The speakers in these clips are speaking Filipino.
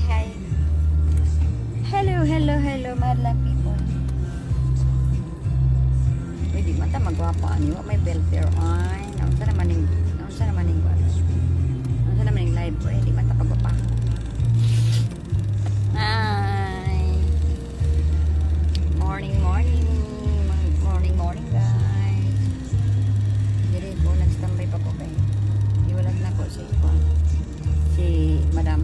hi. Hello, hello, hello, madlang people. Uy, di mata magwapa ani wa may belter ay. Naunsa naman ning live boy, di mata pagwapa. Hi. Morning, guys. Diri ko nagstambay pa ko kay. Iwalag na ko si Madam.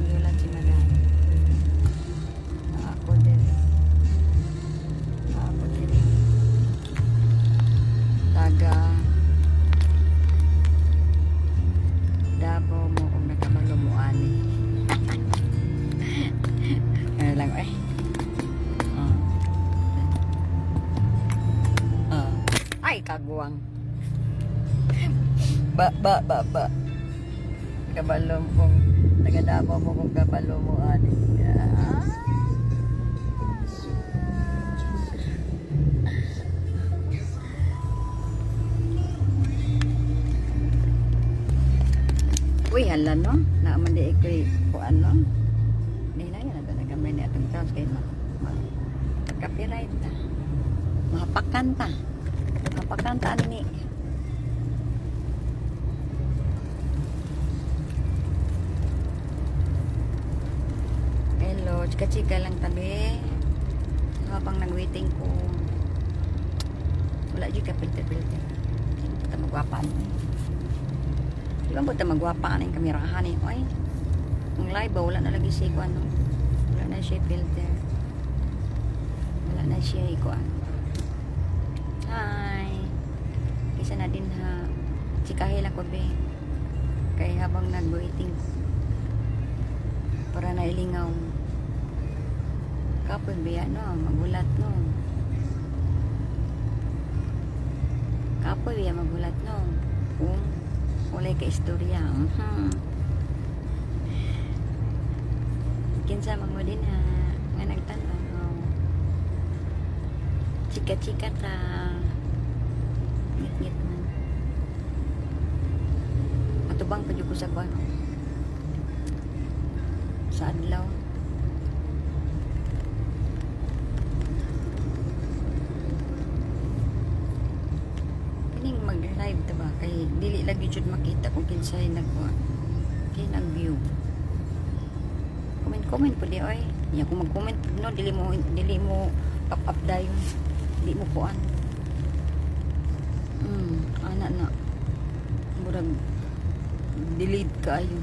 Iwalag si Madam. Ako din. Taga Davao mo kung nakabalo mo ani. Ano lang eh. Ay kaguwang. Ba. Kabalo kung taga Davao mo kung kabalo mo ani. Uy, hala no? Naaman di iko'y kuan no? Nila yan na nagamay ni atong tawag kayo pagka-copyright ta. Mahapakan ta ni. Hello, chika-chika lang tabi. Habang nag-waiting ko. Wala dyan ka filter-filter. Hindi ta magwapaan mo. Di ba mo ta magwapaan yung kamerahan eh. Oy, ang live ba, wala na lagi siya ikuan. No? Wala na siya filter. Wala na siya ikuan. Hi. Isa na din ha. Chikahe lang ko be. Kaya habang nag-waiting ko. Para nailingaw. Kapoy biya no, magulat no. Kapoy biya magulat no. Walay ka istorya. Kinsa man mo din ha nga nagtanaw. Chika-chika ta. Ngit-ngit man. Matubang pa jud ko sa kuan. Sa adlaw. Kining mag-live ta ba kay dili lagi jud makita kung kinsay nagkuha. Kay nag-view. Comment po di oy. Nya kung mag-comment no dili mo pop-up dayon. Dili mo kuan. Ana na. Murag delete kayo.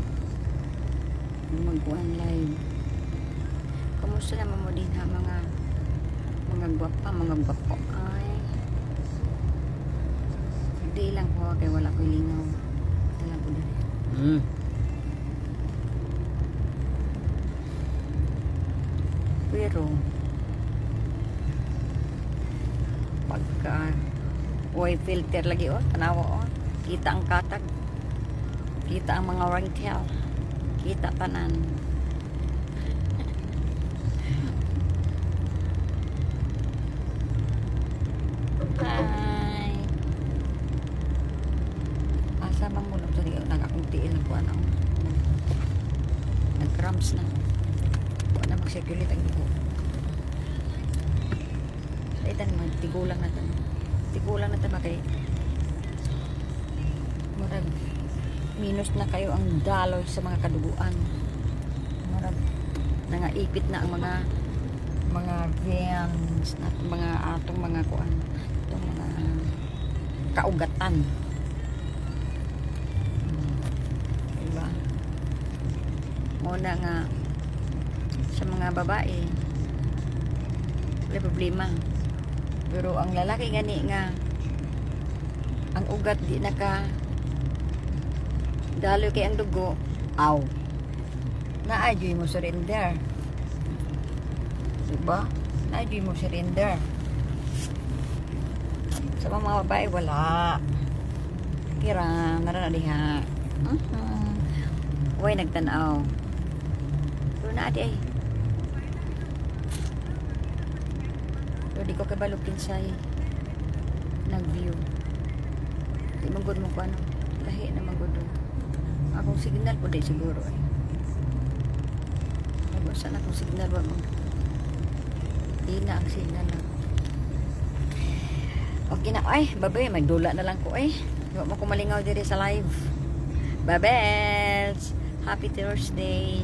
Magkuhan live. Kamusta naman mo din ha mga gwapo ay hindi lang po kaya wala ko lingaw wala ko din pero pagka filter lagi tanawa kita ang katag, kita ang mga wrinkle, kita tanan. Hi. Asa bang mo lang sorry, akong tiil ko ano. Nag-cramps na. Wala mag-circulate ang dugo. Saitan man tigulang na tan. Tigulang na ta ba kay murag minus na kayo ang daloy sa mga kaduguan. Murag nangaipit na ang mga veins at mga atong mga kuan, atong mga kaugatan. Diba? Muna nga sa mga babae wala problema. Pero ang lalaki gani nga ang ugat di naka daloy kay ang dugo, naadyoy mo surrender. Diba? Naadyoy mo surrender. Sa mga babae, wala. Kira, naranadiha. Huwag nagtanaw. Pero naadi ay. Pero di ko kabalo kinsay nag-view. Di manggod mo ko ano. Lahi na manggod. akong signal po di siguro eh. Nabusan akong signal ba mag na ang signal na. Okay na ay, babay, magdula na lang ko eh. Huwag mo ko malingaw diri sa live. Babels! Happy Thursday!